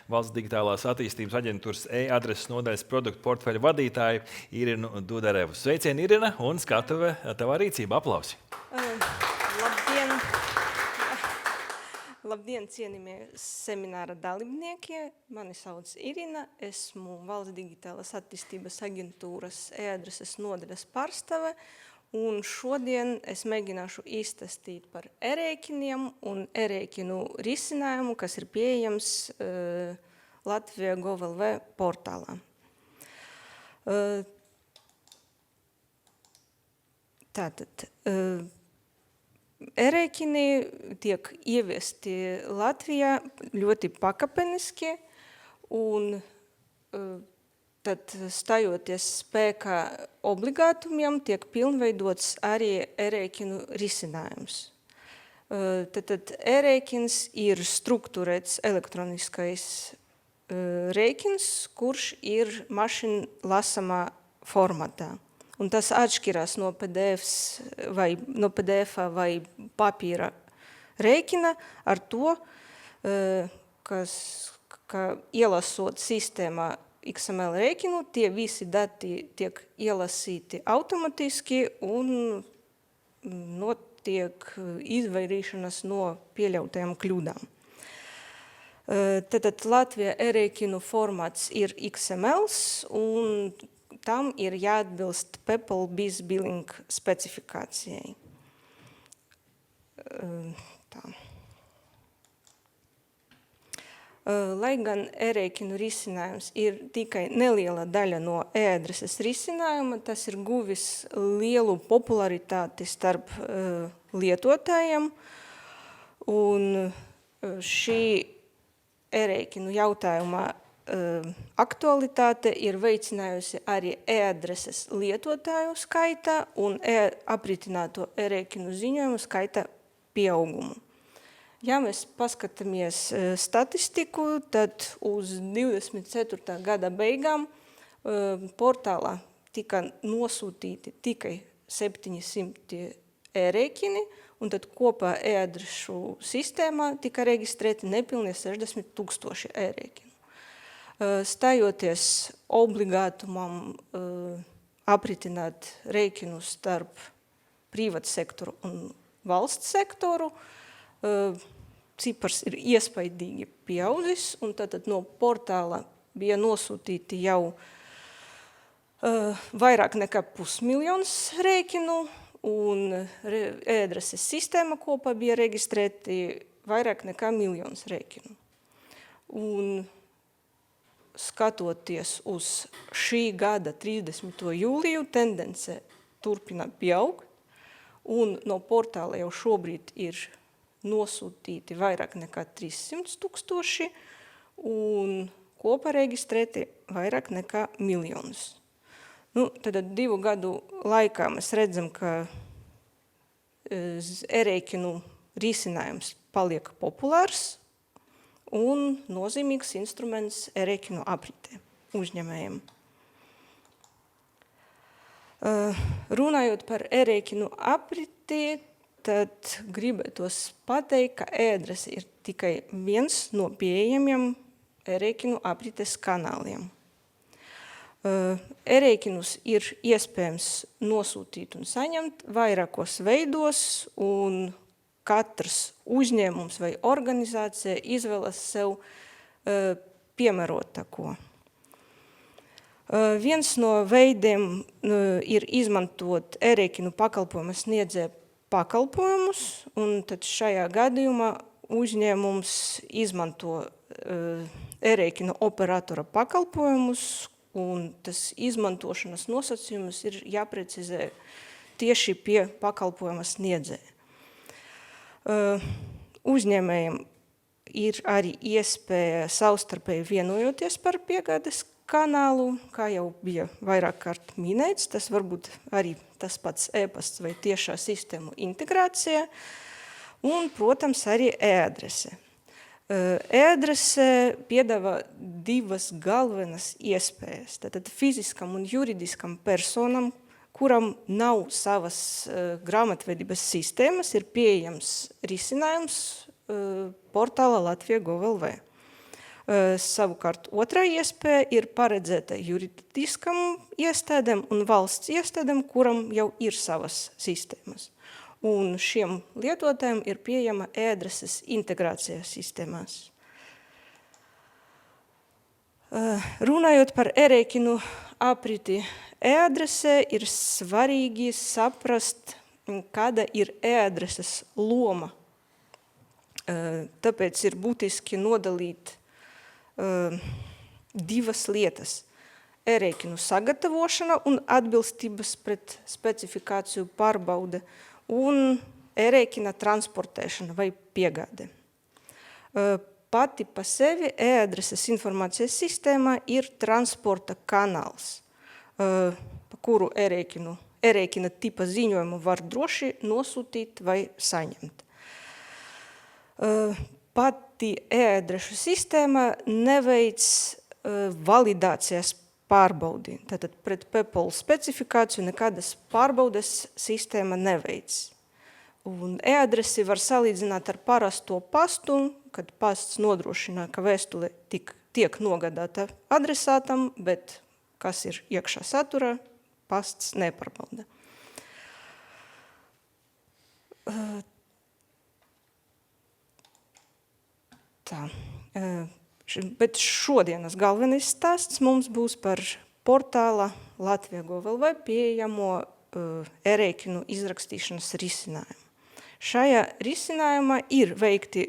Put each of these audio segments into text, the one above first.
Valsts digitālās attīstības aģentūras e-adreses nodaļas produktu portfeļa vadītāju Irinu Dudarevu. Sveicieni, Irina, un skatuve tavā rīcība. Aplausi! Labdien! Labdien, cienījamie semināra dalībnieki! Mani sauc Irina, esmu Valsts digitālās attīstības aģentūras e-adreses nodaļas pārstāve, un šodien es mēģināšu izstāstīt par e-rēķiniem un e-rēķinu risinājumu, kas ir pieejams Latvija Gov.lv portālā. Tātad, e-rēķini tiek ieviesti Latvijā ļoti pakāpeniski, un tad stājoties spēkā obligātumiem tiek pilnveidots arī e-rēķinu risinājums. Tad e-rēķins ir strukturēts elektroniskais rēķins, kurš ir mašīna lasāmā formatā. Un tas atšķirās no PDF vai papīra rēķina ar to, ka ielasot sistēmā XML rēķinu, tie visi dati tiek ielasīti automatiski un notiek izvairīšanās no pieļautajām kļūdām. Tātad Latvijā e-rēķinu formāts ir XML, un tam ir jāatbilst PEPL BIS billing specifikācijai. Lai gan e-rēķinu risinājums ir tikai neliela daļa no e-adreses risinājuma, tas ir guvis lielu popularitāti starp lietotājiem, un šī e-rēķinu jautājuma aktualitāte ir veicinājusi arī e-adreses lietotāju skaita un apritināto e-rēķinu ziņojumu skaita pieaugumu. Ja mēs paskatāmies statistiku, tad uz 24. gada beigām portālā tika nosūtīti tikai 700 e-rēķini, un tad kopā e-adrešu sistēmā tika reģistrēti nepilnie 60 000 e-rēķinu. Stājoties obligātumam apritināt rēķinu starp privātu sektoru un valsts sektoru, cipars ir iespaidīgi pieaudzis, un tātad no portāla bija nosūtīti jau vairāk nekā 500 000 rēķinu, un e-adreses sistēma kopā bija reģistrēti vairāk nekā 1 000 000 rēķinu. Un skatoties uz šī gada 30. jūliju, tendence turpina pieaugt, un no portāla jau šobrīd ir nosūtīti vairāk nekā 300 000 un kopā reģistrēti vairāk nekā 1 000 000. Tad 2 gadu laikā mēs redzam, ka e-rēķinu risinājums paliek populārs un nozīmīgs instruments e-rēķinu apritē uzņēmējiem. Runājot par e-rēķinu apriti, tad gribētos pateikt, ka e-adrese ir tikai viens no pieejamiem e-rēķinu aprites kanāliem. E-rēķinus ir iespējams nosūtīt un saņemt vairākos veidos, un katrs uzņēmums vai organizācija izvēlas sev piemērotāko. Viens no veidiem ir izmantot e-rēķinu pakalpojumu sniedzēju pakalpojumus, un tad šajā gadījumā uzņēmums izmanto e-rēķinu operatora pakalpojumus, un tas izmantošanas nosacījumus ir jāprecizē tieši pie pakalpojuma sniedzēja. Uzņēmējiem ir arī iespēja savstarpēji vienojoties par piegādes kanālu, kā jau bija vairāk kārt minēts, tas varbūt arī tas pats e-pasts vai tiešā sistēmu integrācija, un, protams, arī e-adrese. E-adrese piedāvā 2 galvenas iespējas. Tātad fiziskam un juridiskam personam, kuram nav savas grāmatvedības sistēmas, ir pieejams risinājums portāla Latvija Gov.lv. Savukārt otrā iespēja ir paredzēta juridiskam iestādēm un valsts iestādēm, kuram jau ir savas sistēmas. Un šiem lietotājiem ir pieejama e-adreses integrācijas sistēmās. Runājot par e-rēķinu apriti e-adresē, ir svarīgi saprast, kāda ir e-adreses loma. Tāpēc ir būtiski nodalīt divas lietas – e-rēķinu sagatavošana un atbilstības pret specifikāciju pārbaude un e-rēķina transportēšana vai piegāde. Pati pa sevi e-adreses informācijas sistēma ir transporta kanāls, pa kuru e-rēķina tipa ziņojumu var droši nosūtīt vai saņemt. Pati e-adrešu sistēma neveic validācijas pārbaudi. Tātad pret PEPL specifikāciju nekādas pārbaudes sistēma neveic. Un e-adresi var salīdzināt ar parasto pastu, kad pasts nodrošina, ka vēstule tiek nogādāta adresātam, bet kas ir iekšā saturā, pasts nepārbauda. Bet šodienas galvenais stāsts mums būs par portāla Latvija Gov.lv pieejamo e-rēķinu izrakstīšanas risinājumu. Šajā risinājumā ir veikti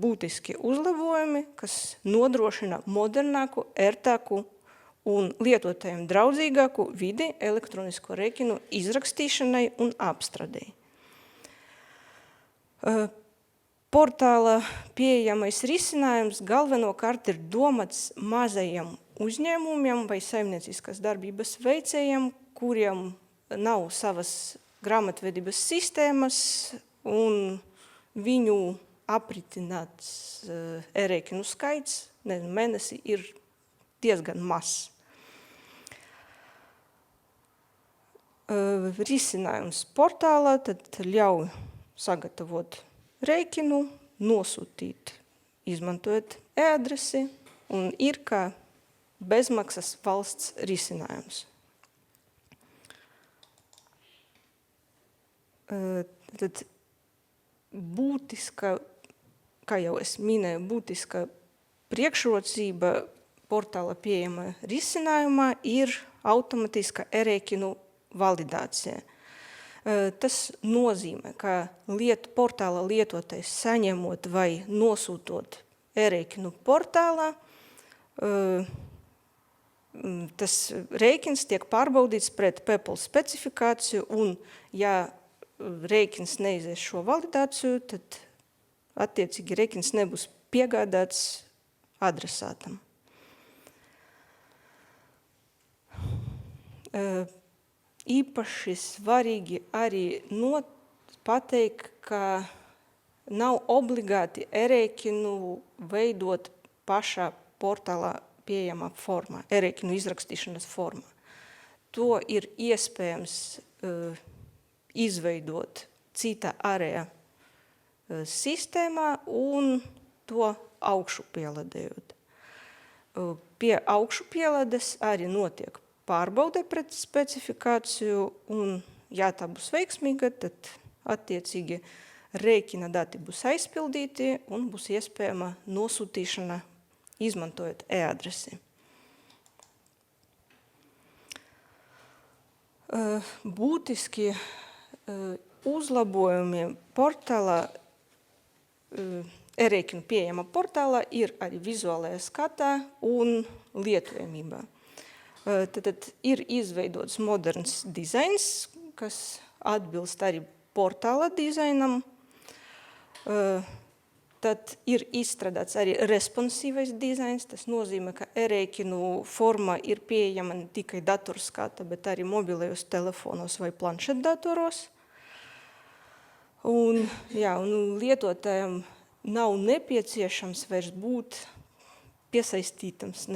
būtiski uzlabojumi, kas nodrošina modernāku, ērtāku un lietotājiem draudzīgāku vidi elektronisko rēķinu izrakstīšanai un apstradei. Portāla pieejamais risinājums galvenokārt ir domāts mazajiem uzņēmumiem vai saimnieciskās darbības veicējiem, kuriem nav savas grāmatvedības sistēmas un viņu apritināts e-rēķinu skaits mēnesi ir diezgan mazs. Risinājums portālā tad ļauj sagatavot rēķinu, nosūtīt, izmantojot e-adresi un ir kā bezmaksas valsts risinājums. Tad būtiska, kā jau es minēju, būtiska priekšrocība portāla pieejama risinājumā ir automatiska e-rēķinu validācija. Tas nozīmē, ka portāla lietotājs saņemot vai nosūtot e-rēķinu portālā, tas rēķins tiek pārbaudīts pret PEPL specifikāciju un, ja rēķins neizies šo validāciju, tad attiecīgi rēķins nebūs piegādāts adresātam. Īpaši svarīgi arī pateikt, ka nav obligāti e-rēķinu veidot pašā portālā pieejamā formā, e-rēķinu izrakstīšanas formā. To ir iespējams izveidot cita ārējā sistēmā un to augšupielādējot. Pie augšupielādes arī notiek pārbaude pret specifikāciju un, ja tā būs veiksmīga, tad attiecīgi rēķina dati būs aizpildīti un būs iespējama nosūtīšana izmantojot e-adresi. Būtiski uzlabojumi portālā, e-rēķinu pieejama portālā ir arī vizuālajā skatā un lietojamībā. Tad ir izveidots moderns dizains, kas atbilst arī portāla dizainam. Tad ir izstrādāts arī responsīvais dizains. Tas nozīmē, ka e-rēķinu forma ir pieejama ne tikai datorskata, bet arī mobilajos telefonos vai planšetdatoros. Un lietotājiem nav nepieciešams vairs būt piesaistītams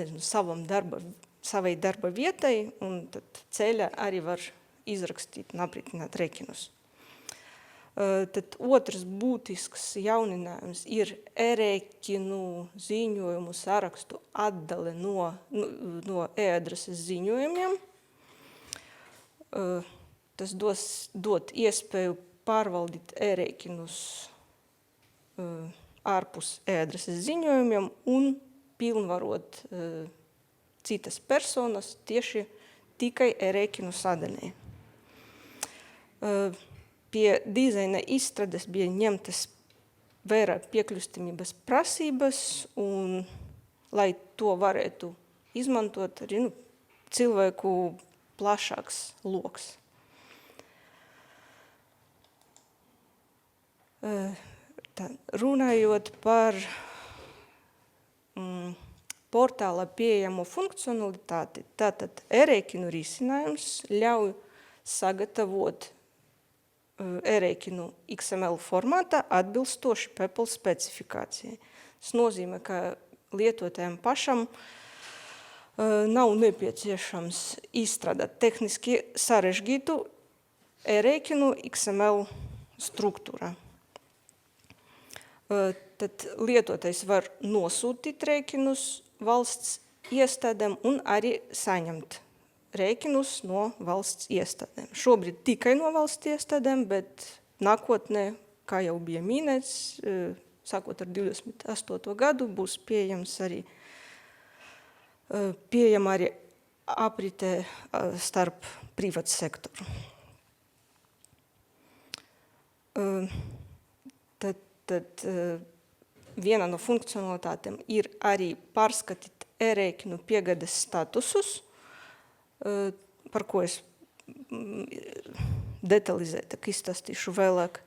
savai darba vietai, un tad ceļā arī var izrakstīt un apritināt rēķinus. Tad otrs būtisks jauninājums ir e-rēķinu ziņojumu sarakstu atdale no e-adreses ziņojumiem. Tas dot iespēju pārvaldīt e-rēķinus ārpus e-adreses ziņojumiem un pilnvarot citas personas tieši tikai e-rēķinu sadanē. Pie dizaina izstrādes bija ņemtas vērā piekļūstamības prasības, un, lai to varētu izmantot arī cilvēku plašāks loks. Runājot par portāla pieejamo funkcionalitāti, tātad e-rēķinu risinājums ļauj sagatavot e-rēķinu XML formātā atbilstoši PEPL specifikācijai. Tas nozīmē, ka lietotājiem pašam nav nepieciešams izstrādāt tehniski sarežģītu e-rēķinu XML struktūrā. Tad lietotājs var nosūtīt rēķinus valsts iestādēm un arī saņemt rēķinus no valsts iestādēm. Šobrīd tikai no valsts iestādēm, bet nākotnē, kā jau bija minēts, sākot ar 28. gadu, būs pieejama arī aprite starp privātu sektoru. Tad viena no funkcionalitātēm ir arī pārskatīt e-rēķinu piegādes statusus, par ko es detalizētāk izstāstīšu vēlāk.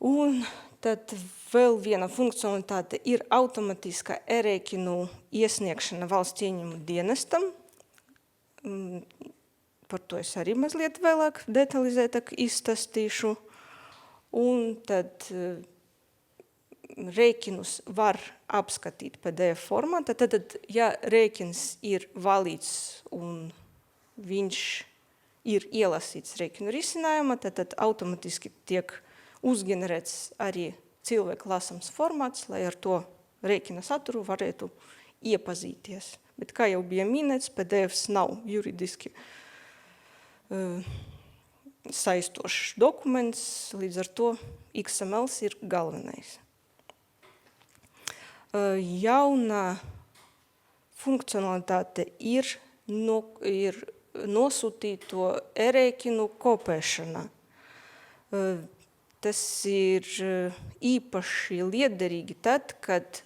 Un tad vēl viena funkcionalitāte ir automatiskā e-rēķinu iesniegšana valsts ieņēmumu dienestam. Par to es arī mazliet vēlāk detalizētāk izstāstīšu. Un tad rēķinus var apskatīt PDF formātā. Tad, ja rēķins ir valīts un viņš ir ielasīts rēķinu risinājumā, tad automatiski tiek uzģenerēts arī cilvēku lasams formāts, lai ar to rēķina saturu varētu iepazīties. Bet, kā jau bija minēts, PDFs nav juridiski saistošs dokuments, līdz ar to XMLs ir galvenais. Jauna funkcionalitāte ir nosūtīto e-rēķinu kopēšana. Tas ir īpaši liederīgi tad, kad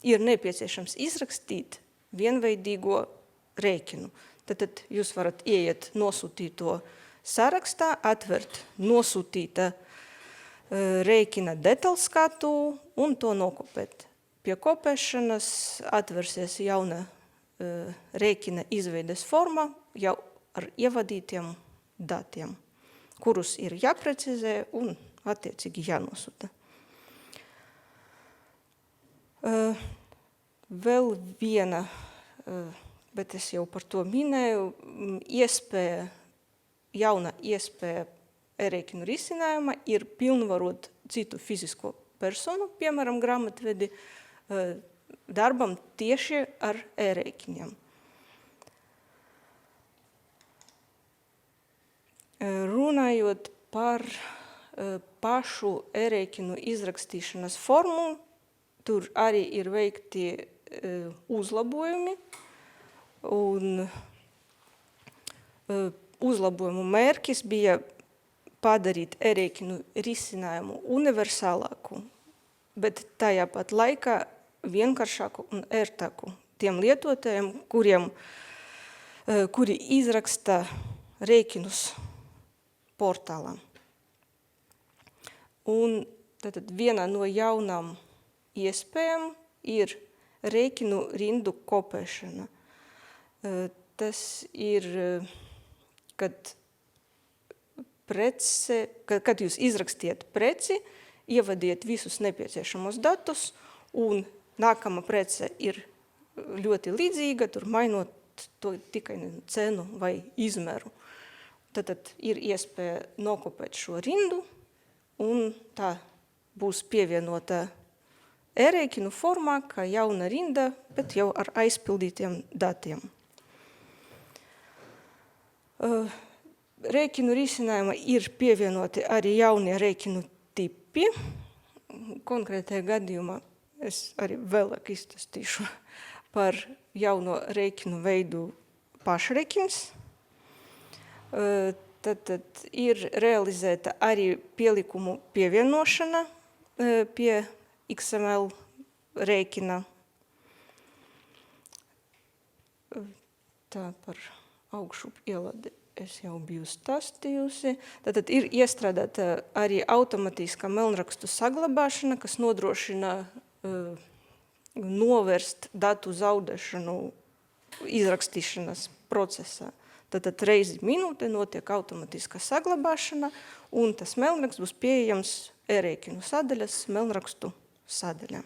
ir nepieciešams izrakstīt vienveidīgo rēķinu. Tad jūs varat ieiet nosūtīto sarakstā, atvert nosūtīta rēķina detaļskatu un to nokopēt. Pie kopēšanas atversies jauna rēķina izveides forma jau ar ievadītiem datiem, kurus ir jāprecizē un attiecīgi jānosūta. Vēl viena, bet es jau par to minēju, jauna iespēja e-rēķinu risinājuma ir pilnvarot citu fizisko personu, piemēram, grāmatvedi, darbam tieši ar e-rēķiniem. Runājot par pašu e-rēķinu izrakstīšanas formu, tur arī ir veikti uzlabojumi, un uzlabojumu mērķis bija padarīt e-rēķinu risinājumu universālāku, bet tajā pat laikā vienkāršāku un ērtāku tiem lietotājiem, kuri izraksta rēķinus portālā. Un tad viena no jaunām iespējām ir rēķinu rindu kopēšana. Tas ir, kad jūs izrakstiet preci, ievadiet visus nepieciešamos datus, un nākama prece ir ļoti līdzīga, tur mainot to tikai cenu vai izmeru. tad ir iespēja nokopēt šo rindu, un tā būs pievienota e-rēķinu formā, kā jauna rinda, bet jau ar aizpildītiem datiem. Rēķinu risinājumā ir pievienoti arī jaunie rēķinu tipi. Konkrētajā gadījumā es arī vēlāk izstāstīšu par jauno rēķinu veidu pašrēķins. Tad ir realizēta arī pielikumu pievienošana pie XML rēķina. Tā par augšup ieladi es jau biju stāstījusi. Tātad ir iestrādāta arī automatiskā melnrakstu saglabāšana, kas nodrošina novērst datu zaudēšanu izrakstīšanas procesā. Tātad reizi minūte notiek automatiskā saglabāšana, un tas melnraksts būs pieejams e-rēķinu sadaļas melnrakstu sadaļā.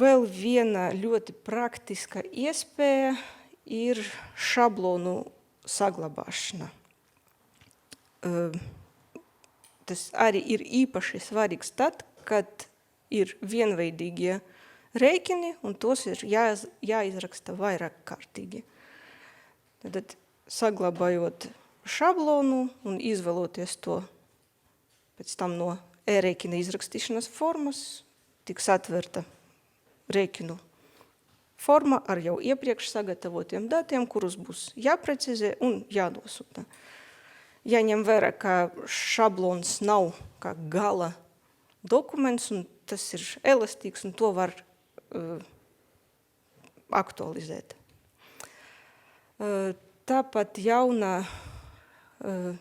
Vēl viena ļoti praktiska iespēja ir šablonu saglabāšana. Tas arī ir īpaši svarīgs tad, kad ir vienveidīgie rēķini, un tos ir jāizraksta vairāk kārtīgi. Tad saglabājot šablonu un izvēloties to pēc tam no e-rēķina izrakstīšanas formas, tiks atverta rēķinu forma ar jau iepriekš sagatavotiem datiem, kurus būs jāprecizē un jānosūta. Jāņem vērā, ka šablons nav kā gala dokuments, un tas ir elastīgs, un to var aktualizēt. Tāpat jauna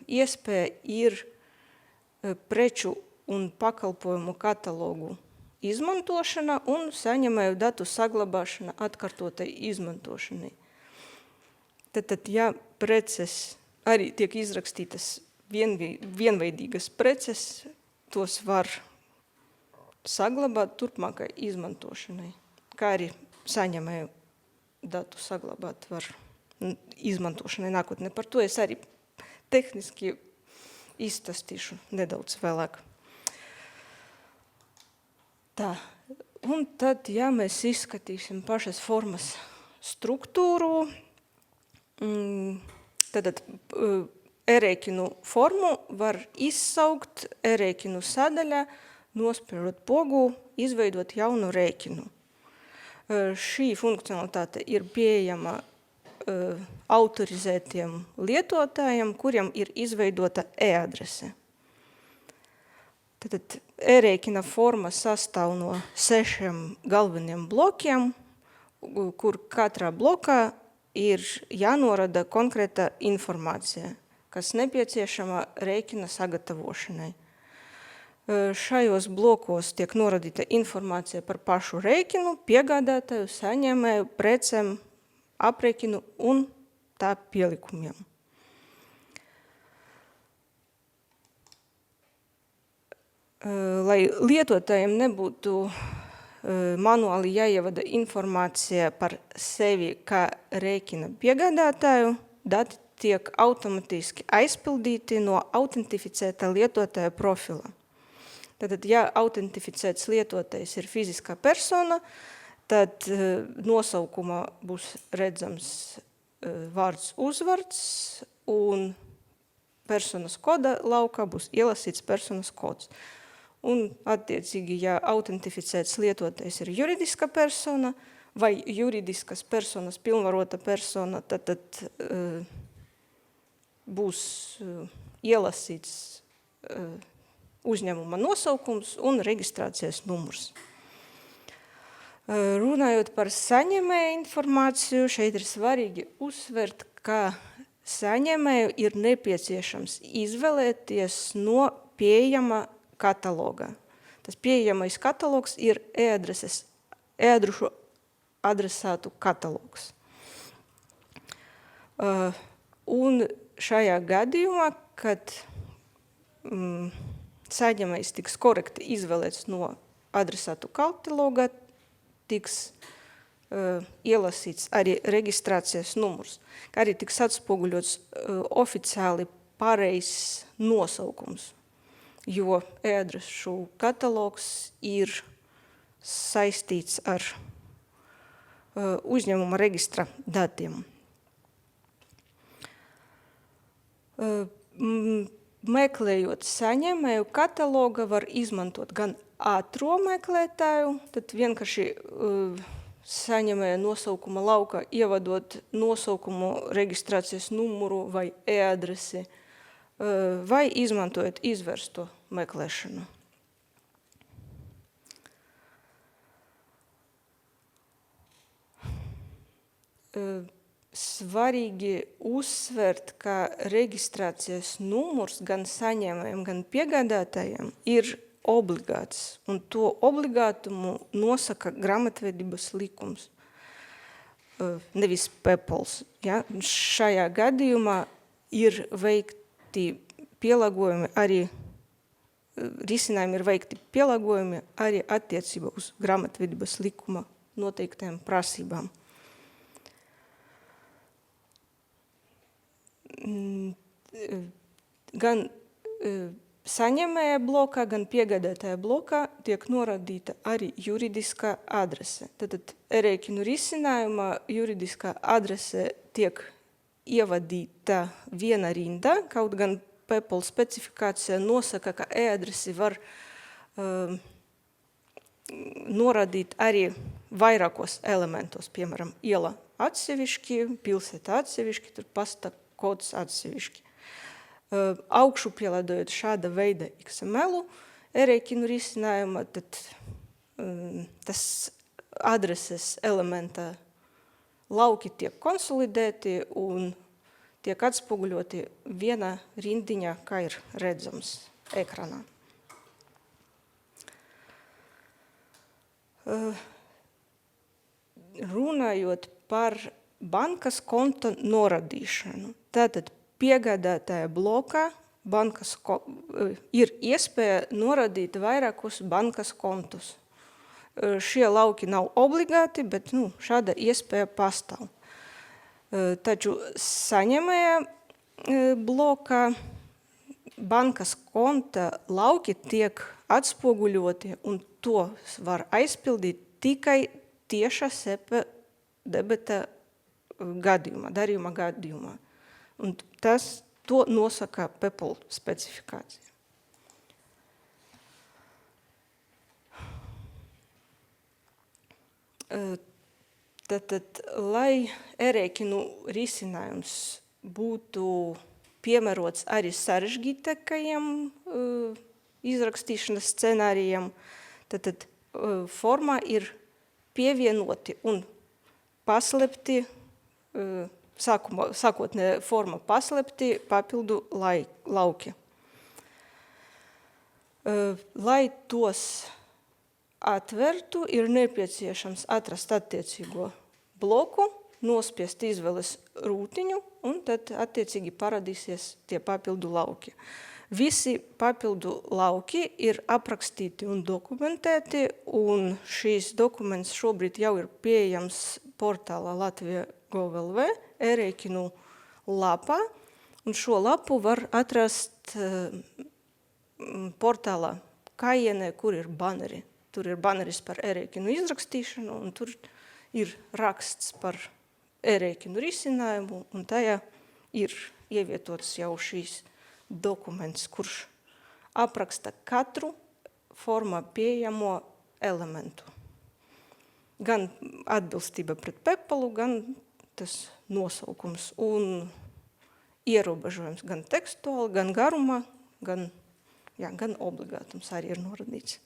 iespēja ir preču un pakalpojumu katalogu izmantošana un saņemēju datu saglabāšana atkārtotai izmantošanai. Tad, ja preces arī tiek izrakstītas vienveidīgas preces, tos var saglabāt turpmākai izmantošanai, kā arī saņemēju datu saglabāt var izmantošanai nākotnē. Par to es arī tehniski izstāstīšu nedaudz vēlāk. Tā. Un tad, ja mēs izskatīsim pašas formas struktūru, tad e-rēķinu formu var izsaukt e-rēķinu sadaļā, nospiežot pogu, izveidot jaunu rēķinu. Šī funkcionalitāte ir pieejama autorizētiem lietotājiem, kuriem ir izveidota e-adrese. Tad e-rēķina forma sastāv no 6 galveniem blokiem, kur katrā blokā ir jānorada konkrēta informācija, kas nepieciešama rēķina sagatavošanai. Šajos blokos tiek noradīta informācija par pašu rēķinu, piegādātāju, saņēmēju, precēm, aprēķinu un tā pielikumiem. Lai lietotājiem nebūtu manuāli jāievada informācija par sevi kā rēķina piegādātāju, dati tiek automatiski aizpildīti no autentificēta lietotāja profila. Tātad, ja autentificēts lietotājs ir fiziskā persona, tad nosaukumā būs redzams vārds uzvārds un personas koda laukā būs ielasīts personas kods. Un, attiecīgi, ja autentificēts lietotājs ir juridiska persona vai juridiskas personas pilnvarota persona, tad būs ielasīts uzņēmuma nosaukums un reģistrācijas numurs. Runājot par saņēmēju informāciju, šeit ir svarīgi uzsvert, ka saņēmēju ir nepieciešams izvēlēties no pieejama kataloga. Tas pieejamais katalogs ir e-adrešu adresātu katalogs. Un šajā gadījumā, kad saņēmējs tiks korekti izvēlēts no adresātu kataloga, tiks ielasīts arī reģistrācijas numurs, kā arī tiks atspoguļots oficiāli pareizs nosaukums, jo e-adrešu katalogs ir saistīts ar uzņēmuma reģistra datiem. Meklējot saņēmēju kataloga, var izmantot gan ātro meklētāju, tad vienkārši saņēmēja nosaukuma lauka ievadot nosaukumu, reģistrācijas numuru vai e-adresi, vai izmantojot izvērsto meklēšanu. Svarīgi uzsvert, ka reģistrācijas numurs gan saņēmējiem, gan piegādātājiem ir obligāts, un to obligātumu nosaka grāmatvedības likums, nevis PEPLs. Ja? Šajā gadījumā ir veikti pielāgojumi arī, risinājumi ir veikti pielāgojumi arī attiecībā uz grāmatvedības likuma noteiktajām prasībām. Gan saņēmēja blokā, gan piegādātāja blokā tiek norādīta arī juridiskā adrese. Tātad e-rēķinu risinājumā juridiskā adrese tiek ievadīta viena rinda, kaut gan PEPL specifikācija nosaka, ka e-adresi var norādīt arī vairākos elementos, piemēram, iela atsevišķi, pilsēta atsevišķi, tur pasta kods atsevišķi. Augšu pielādojot šāda veida XML-u e-rēķinu risinājuma, tad tas adreses elementa lauki tiek konsolidēti un tiek atspoguļoti viena rindiņa, kā ir redzams ekranā. Runājot par bankas konta noradīšanu, tātad piegādātāja blokā ir iespēja norādīt vairākus bankas kontus. Šie lauki nav obligāti, bet šāda iespēja pastāv. Taču saņēmēja blokā bankas konta lauki tiek atspoguļoti, un to var aizpildīt tikai tieša SEPA debeta gadījumā, darījuma gadījumā. Un to nosaka PEPL specifikācija. Tātad, lai e-rēķinu risinājums būtu piemērots arī sarežģītākajiem izrakstīšanas scenārijiem, tātad formā ir pievienoti un paslēpti, sākotnē forma paslēpti papildu lauki. Lai tos atvertu, ir nepieciešams atrast attiecīgo bloku, nospiest izvēles rūtiņu, un tad attiecīgi parādīsies tie papildu lauki. Visi papildu lauki ir aprakstīti un dokumentēti, un šīs dokuments šobrīd jau ir pieejams portālā Latvija.gov.lv e-rēķinu lapā, un šo lapu var atrast portālā Kajienē, kur ir baneri. Tur ir baneris par e-rēķinu izrakstīšanu, un tur ir raksts par e-rēķinu risinājumu, un tajā ir ievietots jau šīs dokuments, kurš apraksta katru formā pieejamo elementu. Gan atbilstība pret PEPL-u, gan tas nosaukums un ierobežojums gan tekstuāli, gan garumā, gan obligātums arī ir norādīts.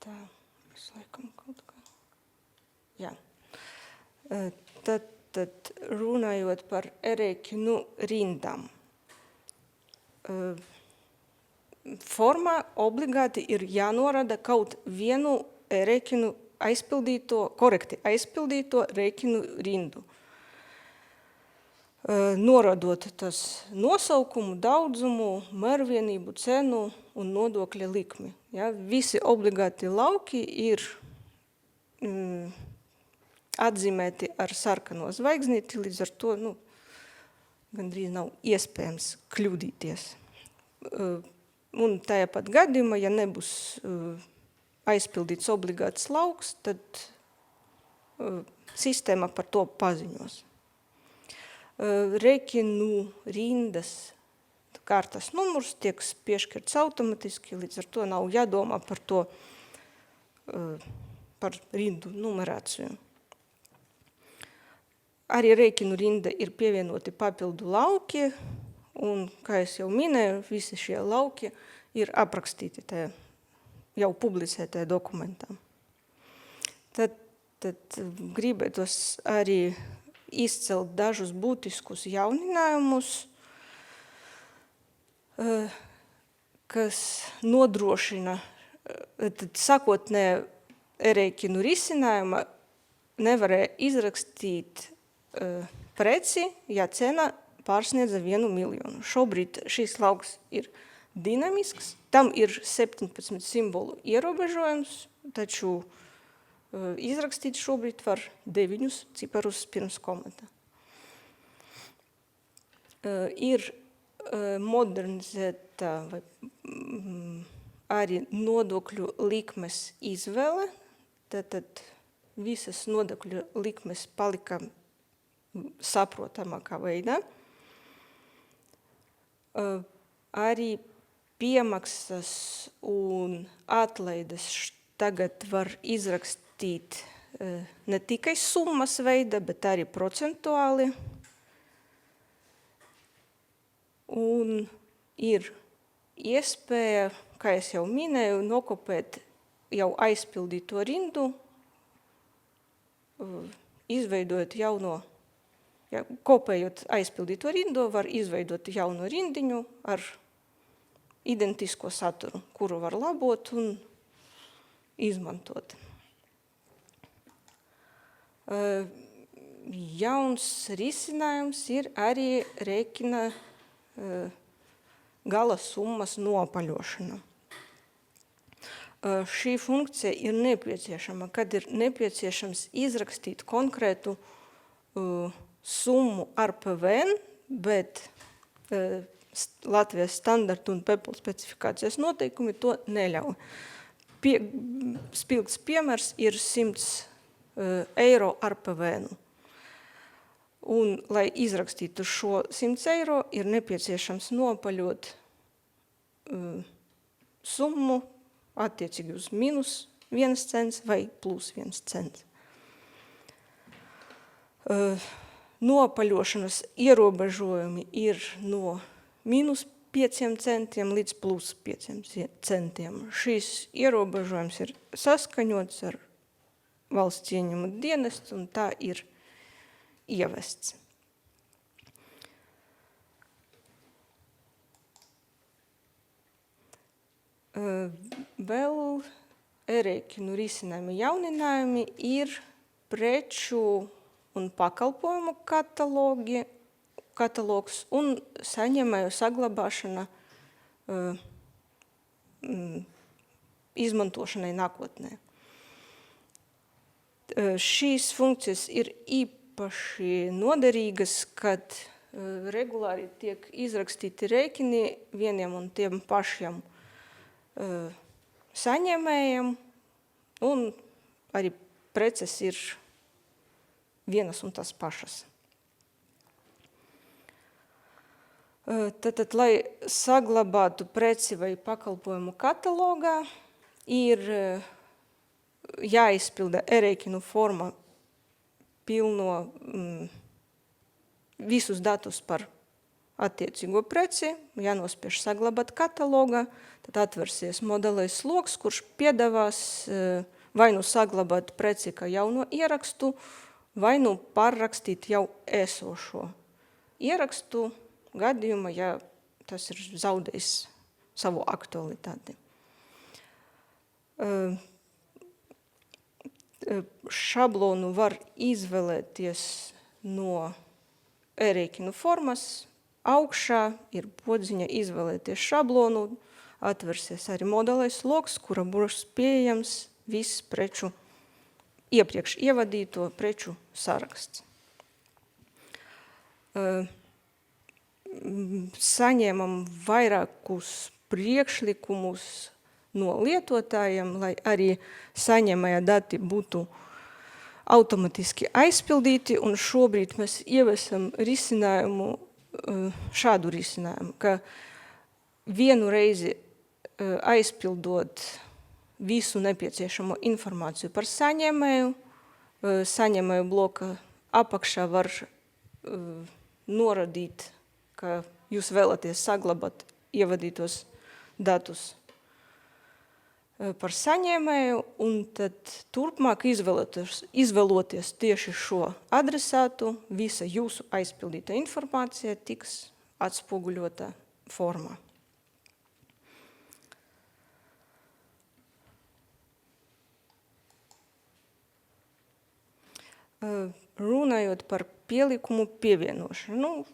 Tā, es laikam kaut kā. Jā. Tad runājot par e-rēķinu rindām. Formā obligāti ir jānorāda kaut vienu e-rēķinu korekti aizpildīto rēķinu rindu. Noradot tas nosaukumu, daudzumu, mērvienību, cenu un nodokļa likmi. Ja, visi obligāti lauki ir atzīmēti ar sarkano zvaigznīti, līdz ar to gandrīz nav iespējams kļūdīties. Un tajā pat gadījumā, ja nebūs aizpildīts obligāts lauks, tad sistēma par to paziņos. Rēķinu rindas kārtas numurs tiek piešķirts automatiski, līdz ar to nav jādomā par to, par rindu numerāciju. Arī rēķinu rinda ir pievienoti papildu lauki, un, kā es jau minēju, visi šie lauki ir aprakstīti tajā jau publicētajā dokumentā. Tad gribētos arī izcelt dažus būtiskus jauninājumus, kas nodrošina, sakotnē rēķinu risinājuma nevarēja izrakstīt preci, ja cena pārsniedza 1 miljonu. Šobrīd šīs lauks ir dinamisks, tam ir 17 simbolu ierobežojums, taču izrakstīt šobrīd var 9 ciparus pirms komata. Ir modernizēta arī nodokļu likmes izvēle, tad visas nodokļu likmes palika saprotamākā veidā. Arī piemaksas un atlaides tagad var izrakstīt ne tikai summas veida, bet arī procentuāli. Un ir iespēja, kā es jau minēju, nokopēt jau aizpildīto rindu, izveidot jauno, kopējot aizpildīto rindu, var izveidot jauno rindiņu ar identisko saturu, kuru var labot un izmantot. Jauns risinājums ir arī rēķina gala summas nopaļošana. Šī funkcija ir nepieciešama, kad ir nepieciešams izrakstīt konkrētu summu ar PVN, bet Latvijas standarta un PEPL specifikācijas noteikumi to neļauj. Spilgts piemērs ir 100 eiro ar PVN. Un, lai izrakstītu šo 100 eiro, ir nepieciešams nopaļot summu attiecīgi uz minus 1 cents vai plus 1 cents. Nopaļošanas ierobežojumi ir no minus 5 centiem līdz plus 5 centiem. Šīs ierobežojums ir saskaņots ar valsts ieņēmumu dienestu, un tā ir ievests. Vēl rēķinu risinājumi jauninājumi ir preču un pakalpojumu katalogs un saņēmēju saglabāšana izmantošanai nākotnē. Šīs funkcijas ir īpaši noderīgas, kad regulāri tiek izrakstīti rēķini vieniem un tiem pašiem saņēmējiem, un arī preces ir vienas un tas pašas. Tātad, lai saglabātu preci vai pakalpojumu katalogā, ir jāizpilda e-rēķinu forma pilno visus datus par attiecīgo preci, jānospiež saglabāt katalogā, tad atversies modelais loks, kurš piedāvās vai nu saglabāt preci kā jauno ierakstu, vai nu pārrakstīt jau esošo ierakstu gadījumā, ja tas ir zaudējis savu aktualitāti. Šablonu var izvēlēties no e-rēķinu formas. Augšā ir podziņa izvēlēties šablonu, atversies arī modalais loks, kura būs pieejams viss preču, iepriekš ievadīto preču saraksts. Saņēmam vairākus priekšlikumus no lietotājiem, lai arī saņemamie dati būtu automatiski aizpildīti, un šobrīd mēs ievesam šādu risinājumu, ka vienu reizi aizpildot visu nepieciešamo informāciju par saņēmēju, saņēmēju bloka apakšā var noradīt, ka jūs vēlaties saglabāt ievadītos datus par saņēmēju, un tad turpmāk izvēloties tieši šo adresātu, visa jūsu aizpildīta informācija tiks atspoguļota formā. Runājot par pielikumu pievienošanu,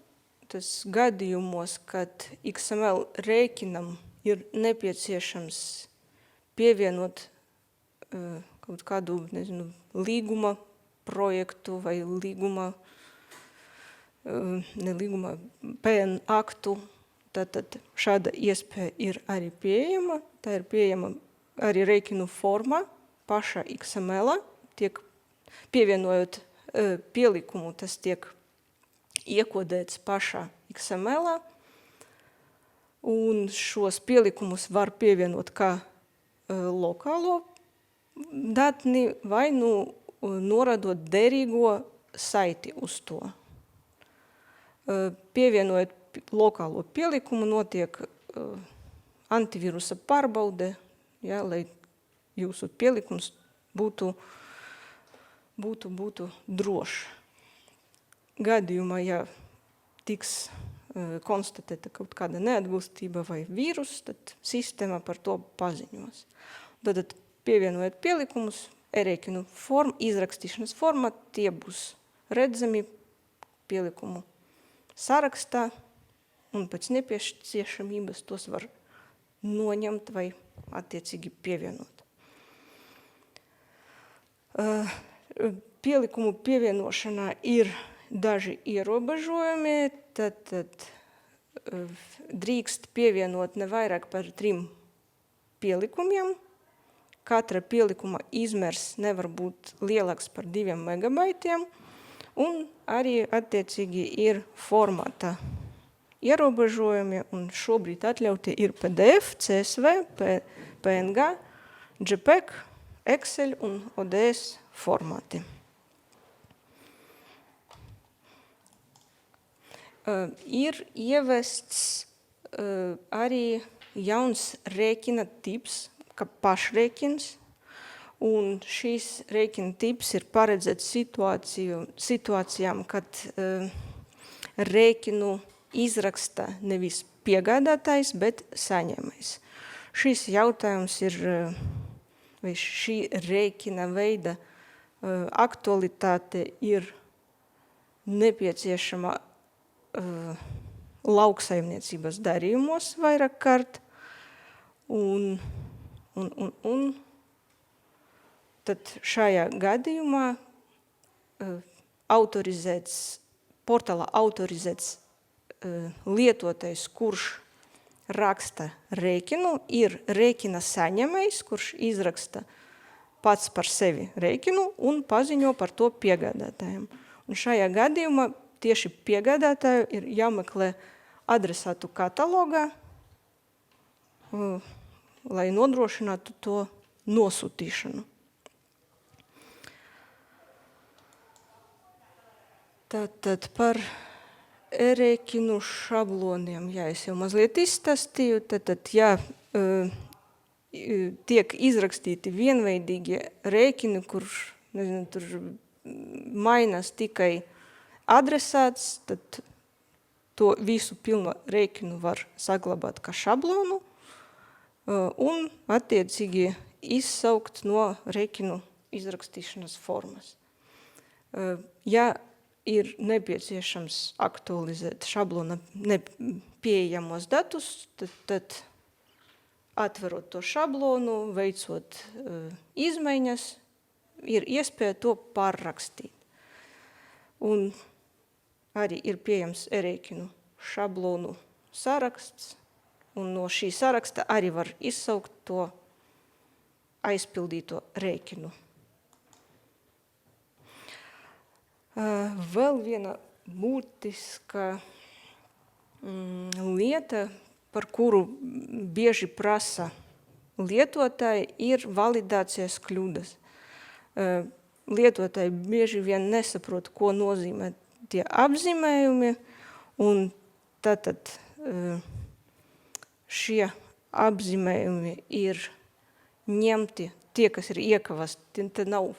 tas gadījumos, kad XML rēķinam ir nepieciešams pievienot kaut kādu, līguma projektu vai PN aktu, tad šāda iespēja ir arī pieejama. Tā ir pieejama arī rēķinu formā paša XML, tiek pievienojot pielikumu, tas tiek iekodēts pašā XML, un šos pielikumus var pievienot kā lokālo datni vai noradot derīgo saiti uz to. Pievienojot lokālo pielikumu, notiek antivīrusa pārbaude, lai jūsu pielikums būtu drošs. Gadījumā, ja tiks konstatēta kaut kāda neatbilstība vai vīrus, tad sistēma par to paziņos. Tad pievienojot pielikumus, e-rēķinu izrakstīšanas formā, tie būs redzami pielikumu sarakstā, un pēc nepieciešamības tos var noņemt vai attiecīgi pievienot. Pielikumu pievienošanā ir daži ierobežojumi, tad drīkst pievienot ne vairāk par 3 pielikumiem. Katra pielikuma izmērs nevar būt lielāks par 2 megabaitiem, un arī attiecīgi ir formāta ierobežojumi, un šobrīd atļauti ir PDF, CSV, PNG, JPEG, Excel un ODS formāti. Ir ievests arī jauns rēķina tips, kā pašrēķins, un šīs rēķina tips ir paredzēts situācijām, kad rēķinu izraksta nevis piegādātājs, bet saņēmējs. Šis jautājums ir, vai šī rēķina veida aktualitāte ir nepieciešama lauksaimniecības darījumos vairāk kārt, un tad šajā gadījumā portālā autorizēts lietotājs, kurš raksta rēķinu, ir rēķina saņēmējs, kurš izraksta pats par sevi rēķinu un paziņo par to piegādātājiem. Un šajā gadījumā tieši piegādātāju ir jāmeklē adresātu katalogā, lai nodrošinātu to nosūtīšanu. Tātad par e-rēķinu šabloniem, es jau mazliet izstāstīju, tiek izrakstīti vienveidīgi rēķini, kurš, tur mainās tikai adresāts, tad to visu pilno rēķinu var saglabāt kā šablonu un attiecīgi izsaukt no rēķinu izrakstīšanas formas. Ja ir nepieciešams aktualizēt šablona pieejamos datus, tad atverot to šablonu, veicot izmaiņas, ir iespēja to pārrakstīt. Un arī ir pieejams e-rēķinu šablonu saraksts, un no šī saraksta arī var izsaukt to aizpildīto rēķinu. Vēl viena būtiska lieta, par kuru bieži prasa lietotāji, ir validācijas kļūdas. Lietotāji bieži vien nesaprot, ko nozīmē tie apzīmējumi, un tātad šie apzīmējumi ir ņemti, tie, kas ir iekavasti, te nav,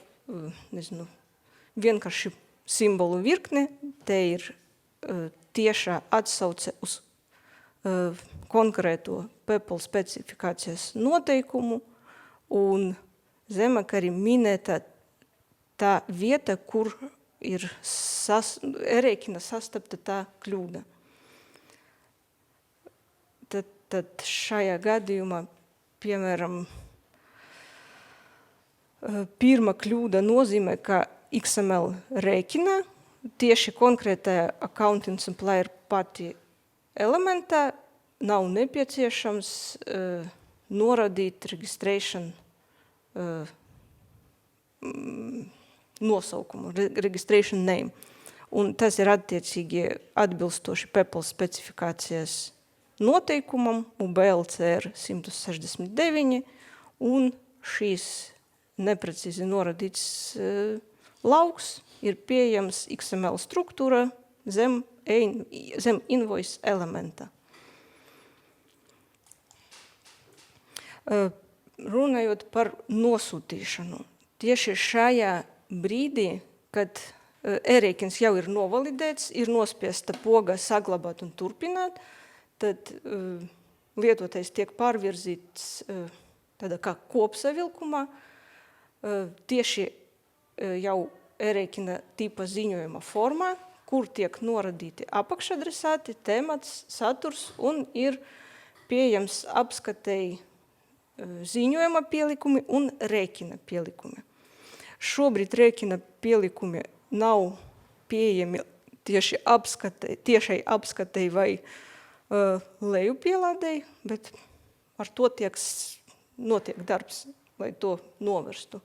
vienkārši simbolu virkne, te ir tiešā atsauce uz konkrēto PEPL specifikācijas noteikumu, un zemak arī minēta tā vieta, kur ir e-rēķina sastapta tā kļūda. Tad šajā gadījumā, piemēram, pirma kļūda nozīmē, ka XML rēķinā tieši konkrētajā accounting supplier party elementā nav nepieciešams norādīt registration nosaukumu, registration name. Un tas ir attiecīgi atbilstoši PEPL specifikācijas noteikumam UBLCR 169, un šīs neprecīzi norādīts lauks ir pieejams XML struktūra zem invoice elementa. Runājot par nosūtīšanu, tieši šajā brīdī, kad e-rēķins jau ir novalidēts, ir nospiesta poga saglabāt un turpināt, tad lietotājs tiek pārvirzīts tādā kā kopsavilkumā, tieši jau e-rēķina tipa ziņojuma formā, kur tiek norādīti apakšadresāti, temats, saturs un ir pieejams apskatēji ziņojuma pielikumi un rēķina pielikumi. Šobrīd rēķina pielikumi nav pieejami tiešai apskatēji vai lejupielādēji, bet ar to notiek darbs, lai to novērstu.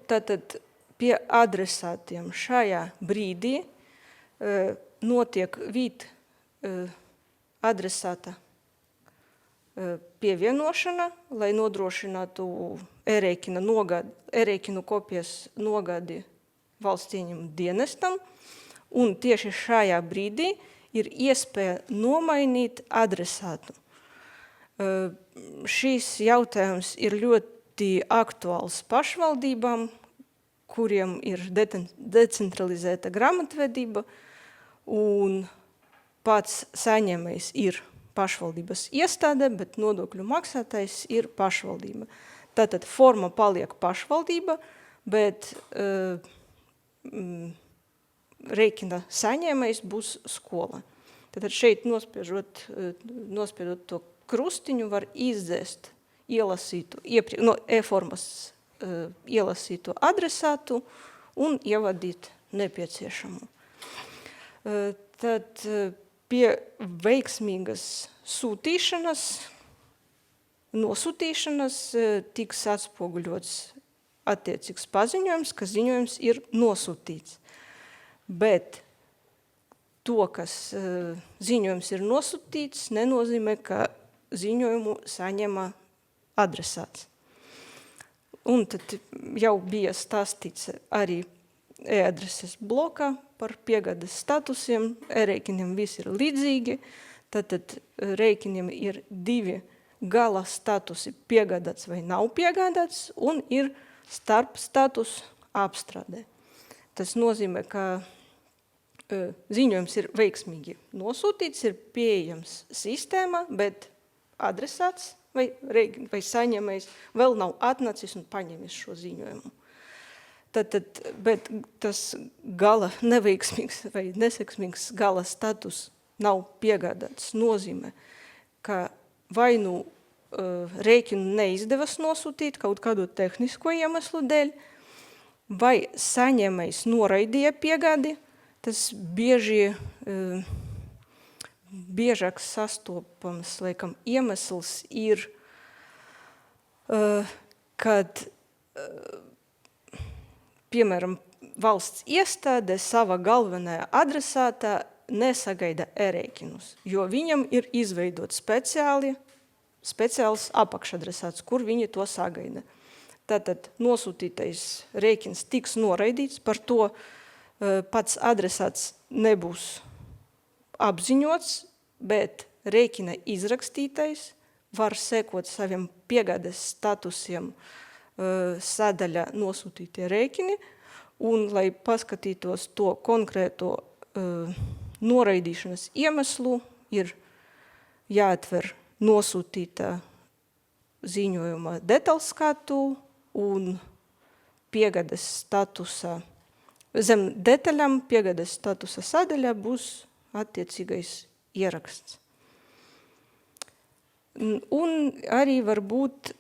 Tātad pie adresātiem šajā brīdī notiek adresāta pievienošana, lai nodrošinātu e-rēķinu kopijas nogādi valsts ieņēmumu dienestam, un tieši šajā brīdī ir iespēja nomainīt adresātu. Šīs jautājums ir ļoti aktuāls pašvaldībām, kuriem ir decentralizēta grāmatvedība, un pats saņēmējs ir pašvaldības iestāde, bet nodokļu maksātājs ir pašvaldība. Tātad forma paliek pašvaldība, bet rēķina saņēmējs būs skola. Tātad šeit nospiedot to krustiņu var izdzēst ielasītu, no e-formas ielasītu adresātu un ievadīt nepieciešamu. Tad pie veiksmīgas nosūtīšanas tiks atspoguļots attiecīgs paziņojums, ka ziņojums ir nosūtīts. Bet to, kas ziņojums ir nosūtīts, nenozīmē, ka ziņojumu saņema adresāts. Un tad jau bija stāstīts arī e-adreses blokā par piegādes statusiem. E-rēķiniem viss ir līdzīgi, tad rēķiniem ir 2 gala statusi piegādāts vai nav piegādāts, un ir starp status apstrādē. Tas nozīmē, ka ziņojums ir veiksmīgi nosūtīts, ir pieejams sistēmā, bet adresāts vai saņēmējs vēl nav atnacis un paņemis šo ziņojumu. Bet tas gala neveiksmīgs vai neseksmīgs gala status nav piegādāts. Nozīmē, ka vai nu rēķinu neizdevas nosūtīt kaut kādu tehnisko iemeslu dēļ, vai saņēmējs noraidīja piegādi. Tas biežāk sastopams, laikam, iemesls ir, kad piemēram, valsts iestāde sava galvenajā adresātā nesagaida e-rēķinus, jo viņam ir izveidot speciāls apakšadresāts, kur viņi to sagaida. Tātad nosūtītais rēķins tiks noraidīts, par to pats adresāts nebūs apziņots, bet rēķina izrakstītais var sekot saviem piegādes statusiem sadaļā nosūtītie rēķini, un, lai paskatītos to konkrēto noraidīšanas iemeslu, ir jāatver nosūtītā ziņojuma detaļskatu un piegādes statusa, zem detaļām piegādes statusa sadaļā būs attiecīgais ieraksts. Un arī var būt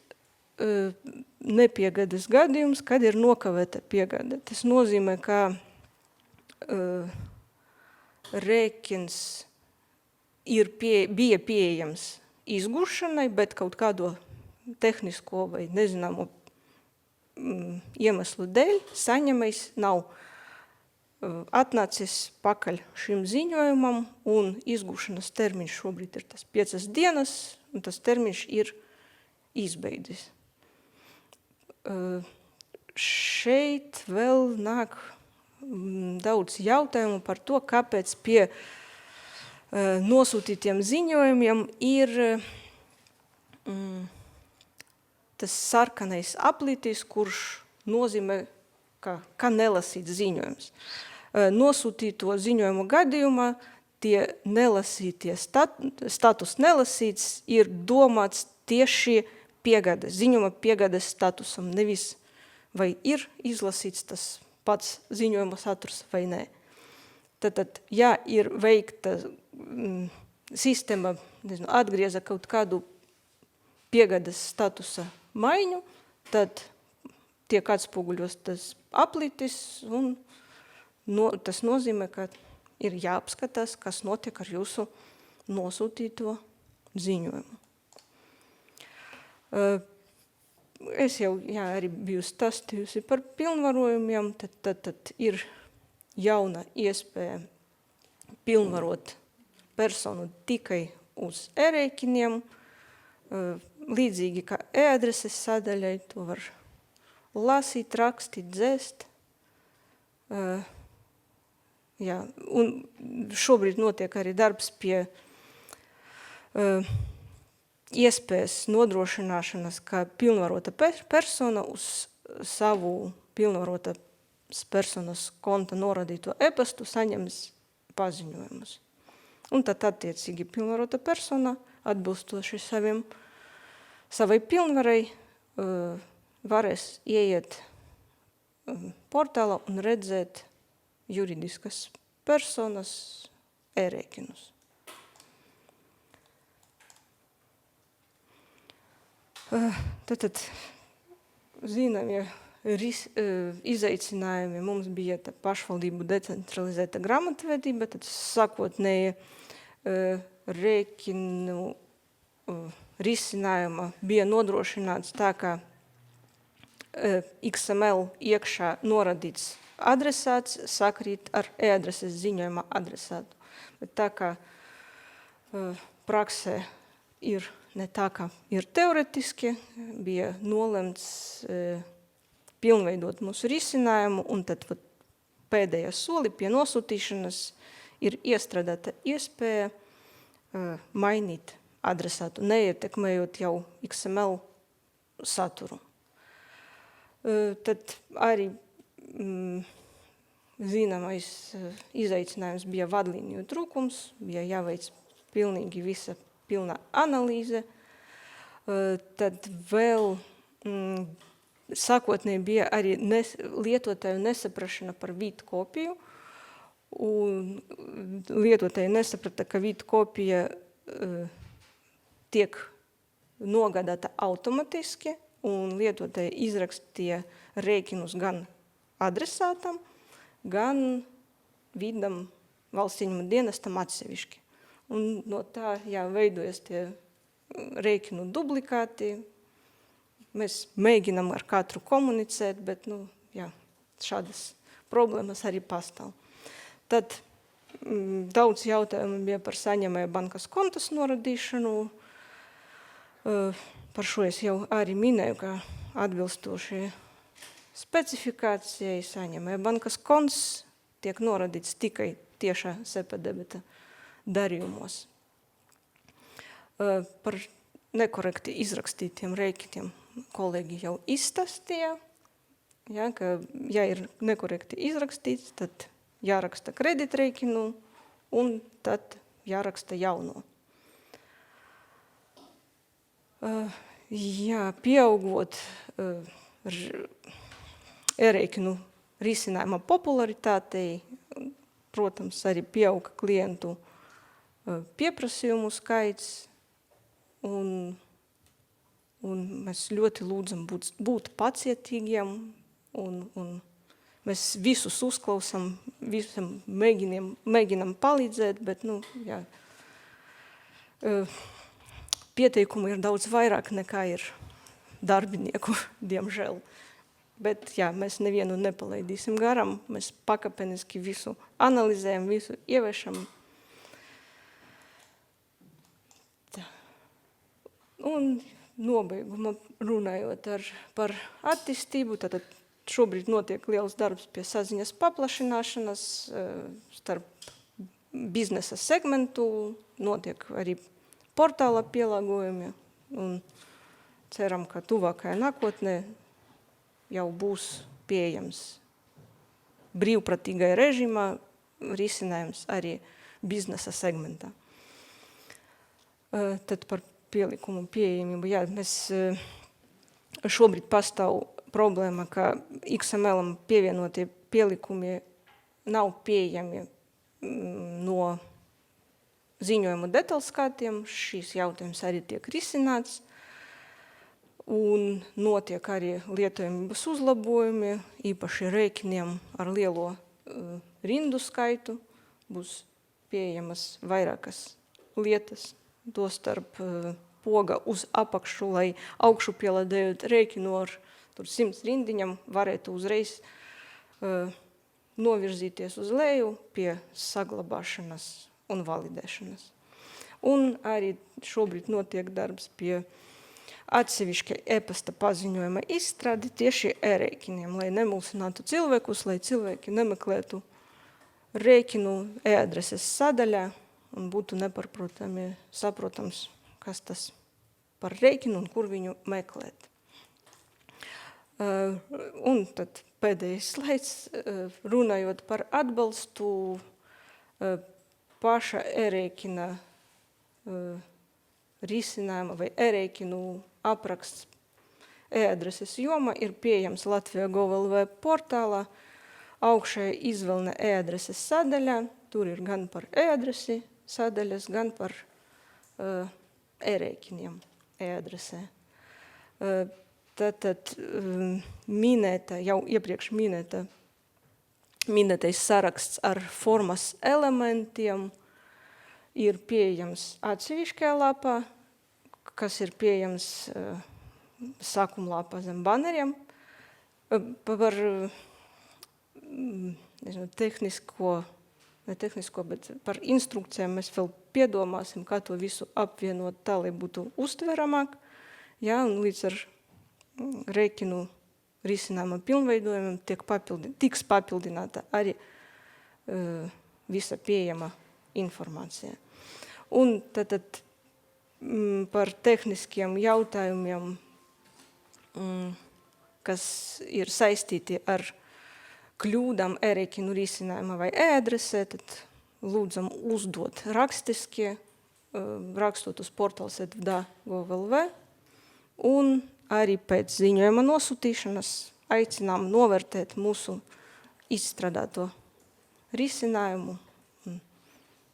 nepiegādes gadījums, kad ir nokavēta piegāde. Tas nozīmē, ka rēķins bija pieejams izgūšanai, bet kaut kādo tehnisko vai nezināmo iemeslu dēļ saņemais nav atnācis pakaļ šim ziņojumam, un izgūšanas termiņš šobrīd ir tas 5 dienas, un tas termiņš ir izbeidzis. Šeit vēl nāk daudz jautājumu par to, kāpēc pie nosūtītiem ziņojumiem ir tas sarkanais aplītis, kurš nozīmē, ka nelasīts ziņojums. Nosūtīto ziņojumu gadījumā tie nelasītie status nelasīts ir domāts tieši ziņojuma piegādes statusam, nevis vai ir izlasīts tas pats ziņojuma saturs vai nē. Tad, ja ir veikta sistēma, atgrieza kaut kādu piegādes statusa maiņu, tad tiek atspoguļos tas aplītis, un tas nozīmē, ka ir jāapskatās, kas notiek ar jūsu nosūtīto ziņojumu. Es jau arī biju stāstījusi par pilnvarojumiem, tad ir jauna iespēja pilnvarot personu tikai uz e-rēķiniem, līdzīgi kā e-adreses sadaļai, to var lasīt, rakstīt, dzēst. Un šobrīd notiek arī darbs pie iespējas nodrošināšanas, ka pilnvarota persona uz savu pilnvarotas personas konta norādīto e-pastu saņems paziņojumus. Un tad attiecīgi pilnvarota persona, atbilstoši savai pilnvarai, varēs ieiet portālā un redzēt juridiskas personas e-rēķinus. Tātad zināmie izaicinājumi mums bija pašvaldību decentralizēta grāmatvedība, tad sākotnēji rēķinu risinājuma bija nodrošināts tā, ka XML iekšā norādīts adresāts sakrīt ar e-adreses ziņojuma adresātu. Bet tā kā praksē ir ne tā, kā ir teoretiski, bija nolemts pilnveidot mūsu risinājumu, un tad pēdējā soli pie nosūtīšanas ir iestrādāta iespēja mainīt adresātu, neietekmējot jau XML saturu. Tad arī zināmais izaicinājums bija vadlīniju trūkums, bija jāveic pilnīgi visa pilna analīze. Tad vēl sākotnēji bija arī lietotāju nesaprašana par vītkopiju, un lietotāji nesaprata, ka vītkopija tiek nogādāta automatiski, un lietotāji izrakstīja rēķinus gan adresātam, gan vidam valsts ieņēmuma dienestam atsevišķi. Un no tā, veidojas tie rēķinu duplikāti. Mēs mēģinām ar katru komunicēt, bet, šādas problēmas arī pastāv. Tad daudz jautājumu bija par saņēmēja bankas kontas noradīšanu. Par šo es jau arī minēju, ka atbilstoši specifikācijai saņēmēja bankas konts tiek noradīts tikai tiešā SEPA debeta darījumos. Par nekorekti izrakstītiem rēķiniem kolēģi jau izstāstīja, ka, ir nekorekti izrakstīts, tad jāraksta kredītrēķinu un tad jāraksta jauno. Pieaugot e-rēķinu risinājuma popularitātei, protams, arī pieauga klientu pieprasījumu skaits, un mēs ļoti lūdzam būt pacietīgiem, un mēs visus uzklausam, visam mēģinam palīdzēt, bet, pieteikumu ir daudz vairāk nekā ir darbinieku, diemžēl. Bet, mēs nevienu nepalaidīsim garam, mēs pakāpeniski visu analizējam, visu ieviešam. Un nobeigumā runājot par attīstību, tad šobrīd notiek liels darbs pie saziņas paplašināšanas starp biznesa segmentu, notiek arī portāla pielāgojumi, un ceram, ka tuvākajā nākotnē jau būs pieejams brīvprātīgai režīmā risinājums arī biznesa segmentā. Tad par pielikumu pieejamību. Mēs šobrīd pastāv problēma, ka XML-am pievienotie pielikumi nav pieejami no ziņojumu detaļskatiem. Šīs jautājums arī tiek risināts. Un notiek arī lietojamības uzlabojumi, īpaši rēķiniem ar lielo rindu skaitu. Būs pieejamas vairākas lietas, tostarp poga uz apakšu, lai augšu pielādējot rēķinu ar 100 rindiņam, varētu uzreiz novirzīties uz leju pie saglabāšanas un validēšanas. Un arī šobrīd notiek darbs pie atsevišķa e-pasta paziņojuma izstrādi tieši e-rēķiniem, lai nemulsinātu cilvēkus, lai cilvēki nemeklētu rēķinu e-adreses sadaļā un būtu nepārprotami saprotams, kas tas par rēķinu un kur viņu meklēt. Un tad pēdējais slaids, runājot par atbalstu, paša e-rēķina risinājuma vai e-rēķinu apraksts e-adreses joma ir pieejams Latvijā Gov.lv portālā, augšējā izvēlne e-adreses sadaļā, tur ir gan par e-adresi sadaļas, gan par e-rēķiniem e-adresē. Tātad minēta, jau iepriekš minētais saraksts ar formas elementiem ir pieejams atsevišķajā lapā, kas ir pieejams sākuma lapā zem baneriem. Par bet par instrukcijām mēs vēl piedomāsim, kā to visu apvienot tā, lai būtu uztveramāk. Un līdz ar rēķinu risinājuma pilnveidojumiem tiks papildināta arī visa pieejama informācija. Un tad par tehniskiem jautājumiem, kas ir saistīti ar kļūdām e-rēķinu risinājumā vai e-adresē, tad lūdzam uzdot rakstiski, rakstot uz portāls@vda.gov.lv, un arī pēc ziņojuma nosūtīšanas aicinām novērtēt mūsu izstrādāto risinājumu.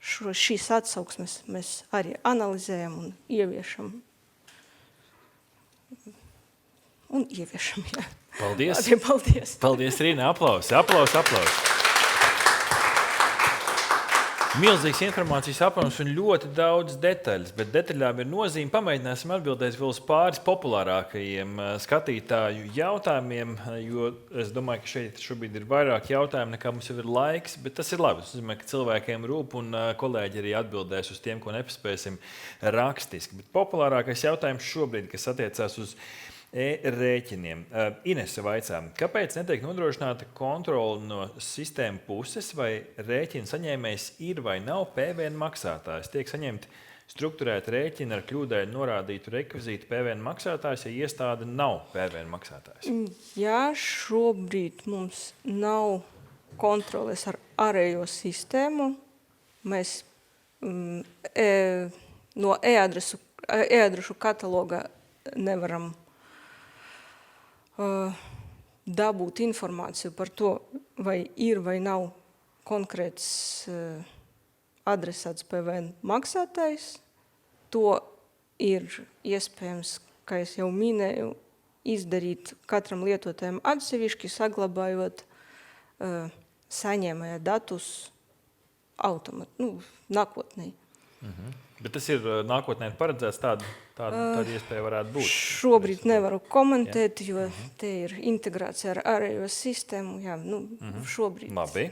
Šīs atsauksmes mēs arī analizējam un ieviešam. Jā. Paldies! Paldies! Paldies, Rīna! Aplausi! Milzīgs informācijas apjoms un ļoti daudz detaļas, bet detaļām ir nozīme. Pamēģināsim atbildēt vēl uz pāris populārākajiem skatītāju jautājumiem, jo es domāju, ka šeit šobrīd ir vairāk jautājumu, nekā mums jau ir laiks, bet tas ir labi. Es domāju, ka cilvēkiem rūp un kolēģi arī atbildēs uz tiem, ko nepaspēsim rakstiski. Bet populārākais jautājums šobrīd, kas attiecās uz e-rēķiniem. Inese vaicā, kāpēc netiek nodrošināta kontrole no sistēmu puses, vai rēķina saņēmējs ir vai nav PVN maksātājs? Tiek saņemti strukturēti rēķini ar kļūdaini norādītu rekvizītu PVN maksātājs, ja iestāde nav PVN maksātājs? Jā, šobrīd mums nav kontroles ar ārējo sistēmu. Mēs no e-adresu kataloga nevaram dabūt informāciju par to, vai ir vai nav konkrēts adresāts PVN maksātājs. To ir iespējams, kā es jau minēju, izdarīt katram lietotājam atsevišķi, saglabājot saņēmēja datus nākotnē. Bet tas ir nākotnē paredzēts, tāda iespēja varētu būt? Šobrīd nevaru komentēt, jo te ir integrācija ar ārējo sistēmu. Jā, šobrīd. Labi.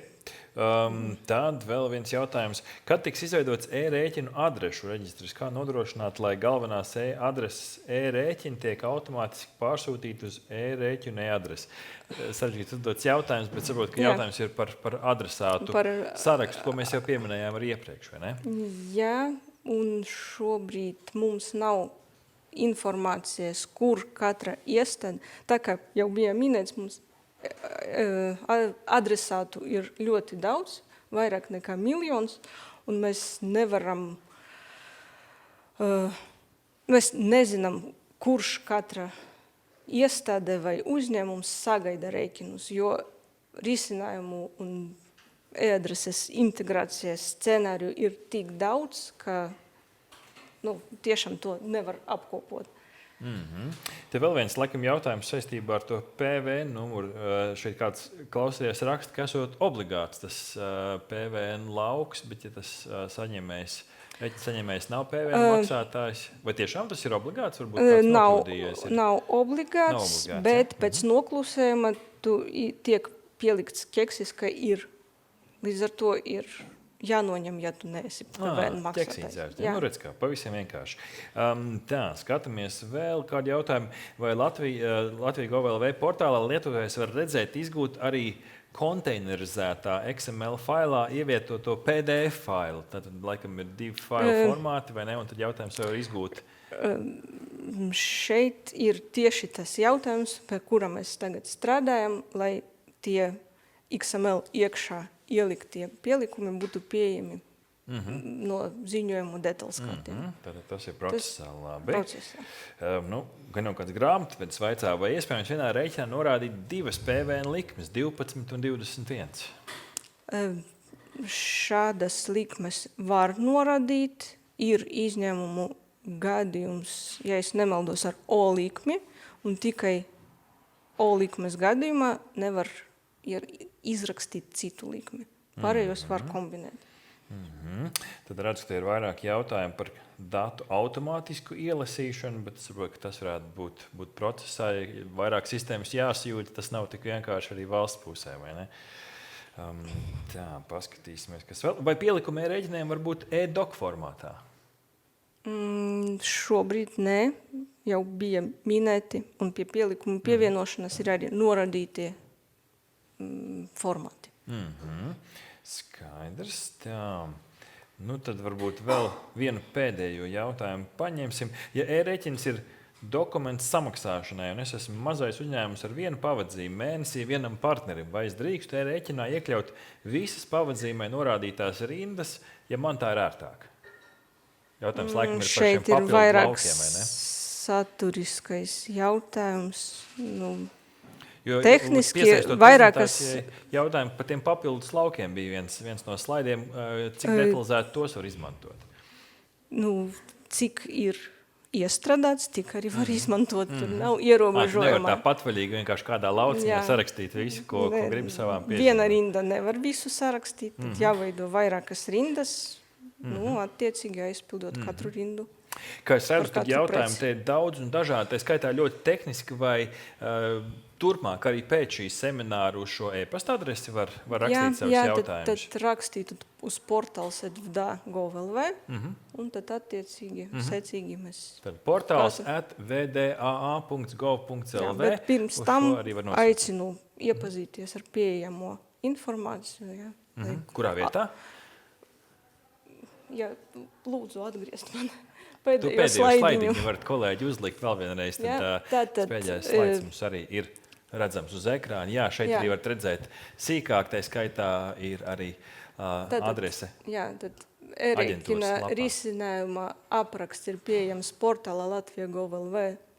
Tad vēl viens jautājums. Kad tiks izveidots e-rēķinu adrešu reģistrs? Kā nodrošināt, lai galvenās e-adreses e-rēķini tiek automātiski pārsūtīti uz e-rēķinu e-adresi? Sarežģīts uzdots jautājums, bet saprotu, ka jautājums ir par adresātu sarakstu, ko mēs jau pieminējām arī iepriekš, vai ne? Jā, un šobrīd mums nav informācijas, kur katra iestāde, tā kā jau bija minēts, mums adresātu ir ļoti daudz, vairāk nekā 1 miljons, un mēs nezinām, kurš katra iestāde vai uzņēmums sagaida rēķinus, jo risinājumu un e-adreses integrācijas scenāriju ir tik daudz, ka tiešām to nevar apkopot. Te vēl viens laikam jautājums saistībā ar to PVN numuru. Šeit kāds klausījies raksta, ka esot obligāts tas PVN lauks, bet ja tas saņēmējs nav PVN maksātājs, vai tiešām tas ir obligāts? Varbūt nav obligāts, bet pēc noklusējuma tiek pielikts keksis, ka ir. Līdz ar to ir jānoņem, ja tu neesi PVN maksātājs. Redz kā, pavisam vienkārši. Tā, skatāmies vēl kādu jautājumu. Vai Latvija Gov.lv portālā lietotājs var redzēt, izgūt arī konteinerizētā XML failā ievietoto PDF failu? Tad, laikam, ir 2 failu formāti, vai ne? Un tad jautājums vai var izgūt? Šeit ir tieši tas jautājums, pie kura mēs tagad strādājam, lai tie XML iekšā ieliktie pielikumi būtu pieejami no ziņojumu detaļas kārtiem. Tātad tas ir procesā labi. Gan jau kāds grāmatvedis vaicā, vai iespējams vienā rēķinā norādīt 2 PVN likmes, 12 un 21? Šādas likmes var norādīt. Ir izņēmumu gadījums, ja es nemaldos, ar O likmi, un tikai O likmes gadījumā nevar izrakstīt citu likmi. Pārējos var kombinēt. Tad redzu, ka ir vairāk jautājumu par datu automātisku ielasīšanu, bet es saprotu, ka tas varētu būt procesā. Vairāk sistēmas jāsajūt, tas nav tik vienkārši arī valsts pusē, vai ne? Tā, paskatīsimies, kas vēl. Vai pielikumi e-rēķiniem var būt e-doc formātā? Šobrīd nē, jau bija minēti, un pie pielikumu pievienošanas ir arī norādītie formāti. Skaidrs. Tā. Tad varbūt vēl vienu pēdējo jautājumu paņemsim. Ja e-rēķins ir dokuments samaksāšanai, un es esmu mazais uzņēmums ar vienu pavadzīmu mēnesī vienam partnerim, vai es drīkstu e-rēķinā iekļaut visas pavadzīmē norādītās rindas, ja man tā ir ērtāk? Jautājums laikam ir par šiem papildu laukiem, vai ne? saturiskais jautājums. Jo, tehniski piesaistot vairākas prezentācijai jautājumi par tiem papildus laukiem bija viens no slaidiem, cik detalizēti tos var izmantot. Cik ir iestrādāts, tik arī var izmantot. Tur nav ierobežojumā. Nevar tā patvaļīgi vienkārši kādā lauciņā sarakstīt visu, ko gribi savām piezīmēm. Viena rinda nevar visu sarakstīt, tad jāveido vairākas rindas, attiecīgi aizpildot katru rindu. Kā es redzu, tad jautājumi te ir daudz un dažādi, tā skaitā ļoti tehniski, vai turpmāk arī pēc šī semināra uz šo e-pasta adresi var rakstīt savus jautājumus? Tad rakstītu uz portāls@vda.gov.lv un tad attiecīgi secīgi mēs... Tad portāls@vdaa.gov.lv. Bet pirms tam aicinu iepazīties ar pieejamo informāciju. Kurā vietā? Ja, lūdzu atgriezt man. Pēdējo slaidiņu varat kolēģi uzlikt vēl vienreiz. Tad pēdējais slaids mums arī ir redzams uz ekrāna. Jā, šeit arī varat redzēt sīkāk, tā skaitā ir arī adrese. Jā, tad Erēķina risinājuma apraksts ir pieejams portālā Latvija.gov.lv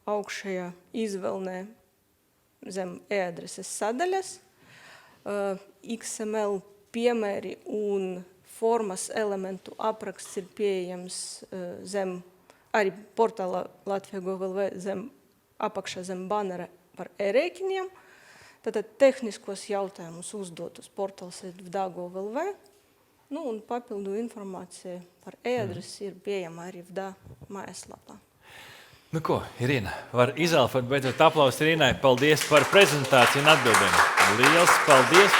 augšējā izvēlnē zem e-adreses sadaļas. XML piemēri un formas elementu apraksts ir pieejams zem arī portālā Latvija.gov.lv apakšā zem banera par e-rēķiniem. Tātad tehniskos jautājumus uzdot uz portāls@vda.gov.lv. Un papildu informācija par e-adresi ir pieejama arī VDA mājaslapā. Ko, Irīna, var izelfot beidzot aplausu Irīnai. Paldies par prezentāciju un atbildēm. Liels paldies!